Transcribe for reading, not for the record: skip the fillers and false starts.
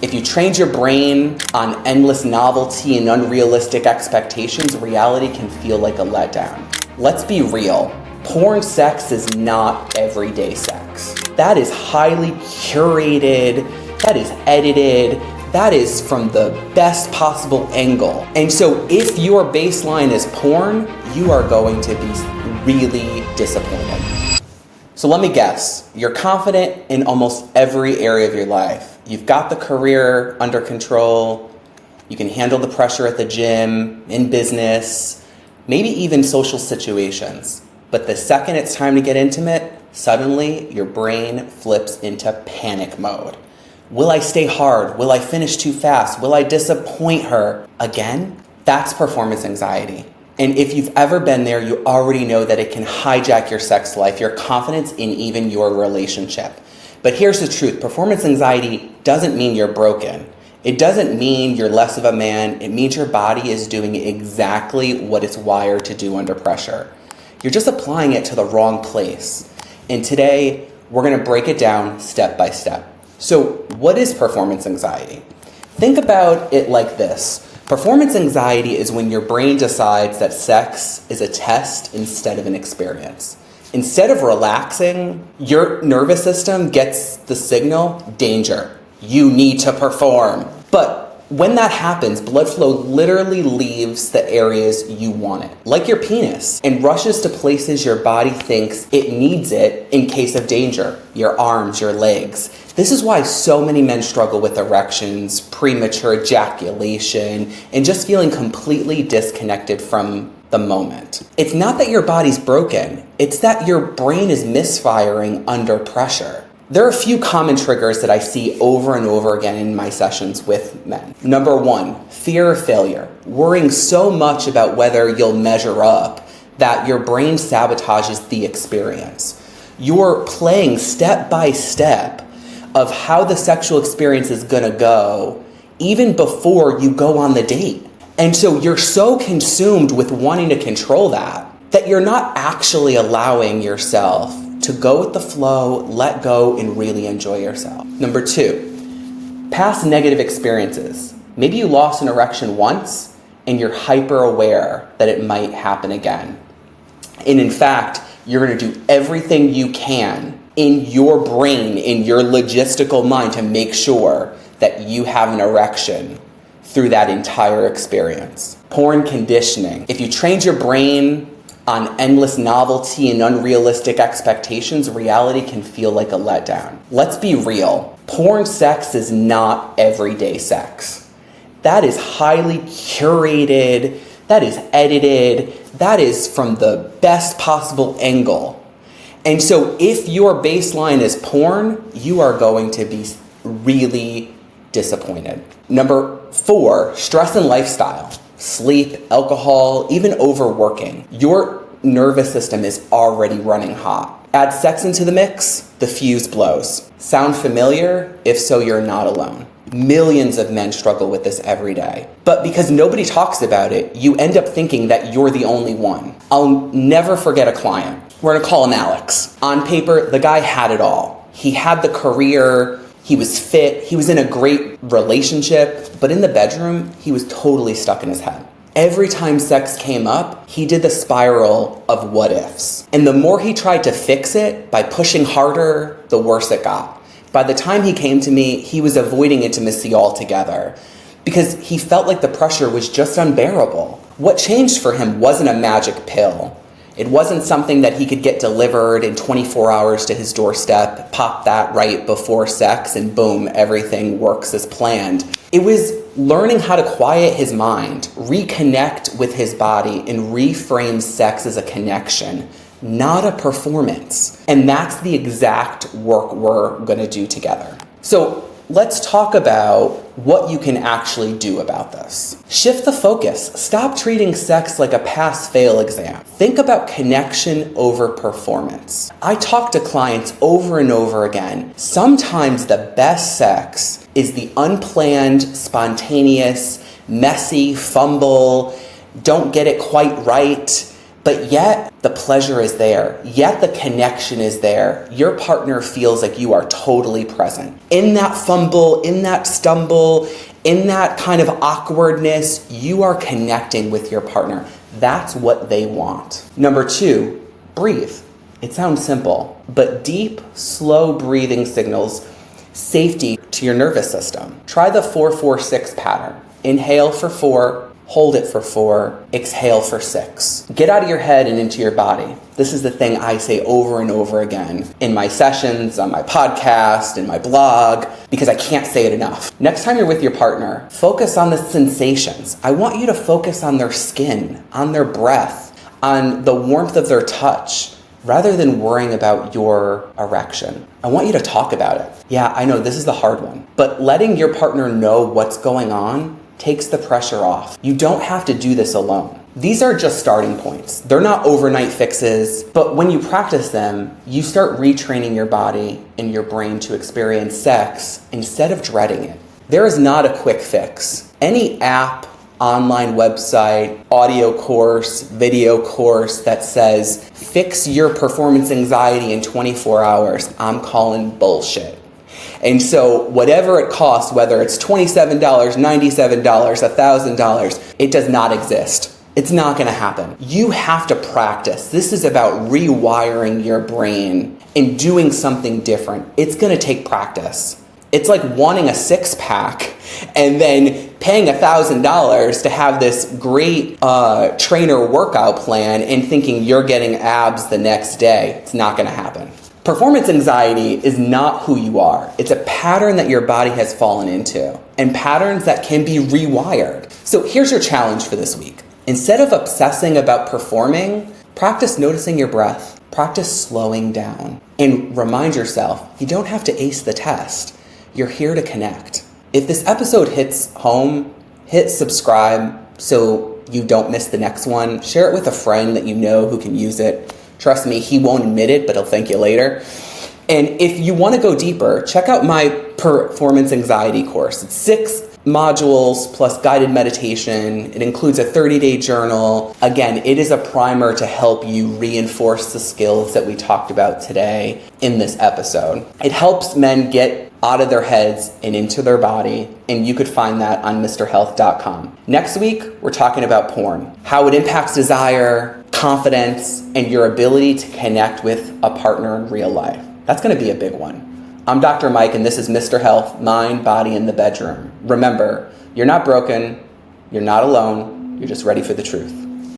If you trained your brain on endless novelty and unrealistic expectations, reality can feel like a letdown. Let's be real. Porn sex is not everyday sex. That is highly curated, that is edited, that is from the best possible angle. And so if your baseline is porn, you are going to be really disappointed. So let me guess, you're confident in almost every area of your life. You've got the career under control, you can handle the pressure at the gym, in business, maybe even social situations. But the second it's time to get intimate, suddenly your brain flips into panic mode. Will I stay hard? Will I finish too fast? Will I disappoint her again? That's performance anxiety. And if you've ever been there, you already know that it can hijack your sex life, your confidence in even your relationship. But here's the truth. Performance anxiety doesn't mean you're broken. It doesn't mean you're less of a man. It means your body is doing exactly what it's wired to do under pressure. You're just applying it to the wrong place. And today, we're going to break it down step by step. So what is performance anxiety? Think about it like this. Performance anxiety is when your brain decides that sex is a test instead of an experience. Instead of relaxing, your nervous system gets the signal, danger. You need to perform. But when that happens, blood flow literally leaves the areas you want it, like your penis, and rushes to places your body thinks it needs it in case of danger, your arms, your legs. This is why so many men struggle with erections, premature ejaculation, and just feeling completely disconnected from the moment. It's not that your body's broken, it's that your brain is misfiring under pressure. There are a few common triggers that I see over and over again in my sessions with men. Number one, fear of failure. Worrying so much about whether you'll measure up that your brain sabotages the experience. You're playing step by step of how the sexual experience is gonna go even before you go on the date. And so you're so consumed with wanting to control that you're not actually allowing yourself to go with the flow, let go, and really enjoy yourself. Number two, past negative experiences. Maybe you lost an erection once and you're hyper aware that it might happen again. And in fact, you're gonna do everything you can in your brain, in your logistical mind to make sure that you have an erection through that entire experience. Porn conditioning. If you trained your brain on endless novelty and unrealistic expectations, reality can feel like a letdown. Let's be real. Porn sex is not everyday sex. That is highly curated, that is edited, that is from the best possible angle. And so if your baseline is porn, you are going to be really disappointed. Number four, stress and lifestyle. Sleep, alcohol, even overworking. Your nervous system is already running hot. Add sex into the mix, the fuse blows. Sound familiar? If so, you're not alone. Millions of men struggle with this every day. But because nobody talks about it, you end up thinking that you're the only one. I'll never forget a client. We're gonna call him Alex. On paper, the guy had it all. He had the career, he was fit, he was in a great relationship, but in the bedroom, he was totally stuck in his head. Every time sex came up, he did the spiral of what ifs. And the more he tried to fix it by pushing harder, the worse it got. By the time he came to me, he was avoiding intimacy altogether because he felt like the pressure was just unbearable. What changed for him wasn't a magic pill. It wasn't something that he could get delivered in 24 hours to his doorstep, pop that right before sex, and boom, everything works as planned. It was learning how to quiet his mind, reconnect with his body, and reframe sex as a connection, not a performance. And that's the exact work we're gonna do together. So let's talk about what you can actually do about this. Shift the focus. Stop treating sex like a pass-fail exam. Think about connection over performance. I talk to clients over and over again. Sometimes the best sex is the unplanned, spontaneous, messy, fumble, don't get it quite right, But yet the pleasure is there, yet the connection is there. Your partner feels like you are totally present. In that fumble, in that stumble, in that kind of awkwardness, you are connecting with your partner. That's what they want. Number 2, breathe. It sounds simple, but deep, slow breathing signals safety to your nervous system. Try the 4-4-6 pattern. Inhale for 4, hold it for 4, exhale for 6. Get out of your head and into your body. This is the thing I say over and over again in my sessions, on my podcast, in my blog, because I can't say it enough. Next time you're with your partner, focus on the sensations. I want you to focus on their skin, on their breath, on the warmth of their touch, rather than worrying about your erection. I want you to talk about it. Yeah, I know this is the hard one, but letting your partner know what's going on takes the pressure off. You don't have to do this alone. These are just starting points. They're not overnight fixes, but when you practice them, you start retraining your body and your brain to experience sex instead of dreading it. There is not a quick fix. Any app, online website, audio course, video course that says, fix your performance anxiety in 24 hours, I'm calling bullshit. And so whatever it costs, whether it's $27, $97, $1,000, it does not exist. It's not going to happen. You have to practice. This is about rewiring your brain and doing something different. It's going to take practice. It's like wanting a six-pack and then paying $1,000 to have this great trainer workout plan and thinking you're getting abs the next day. It's not going to happen. Performance anxiety is not who you are. It's a pattern that your body has fallen into and patterns that can be rewired. So here's your challenge for this week. Instead of obsessing about performing, practice noticing your breath. Practice slowing down and remind yourself you don't have to ace the test. You're here to connect. If this episode hits home, hit subscribe so you don't miss the next one. Share it with a friend that you know who can use it. Trust me, he won't admit it, but he'll thank you later. And if you want to go deeper, check out my performance anxiety course. It's 6 modules plus guided meditation. It includes a 30-day journal. Again, it is a primer to help you reinforce the skills that we talked about today in this episode. It helps men get out of their heads and into their body, and you could find that on MrHealth.com. Next week, we're talking about porn, how it impacts desire, confidence, and your ability to connect with a partner in real life. That's going to be a big one. I'm Dr. Mike, and this is Mr. Health, Mind, Body, in the Bedroom. Remember, you're not broken, you're not alone, you're just ready for the truth.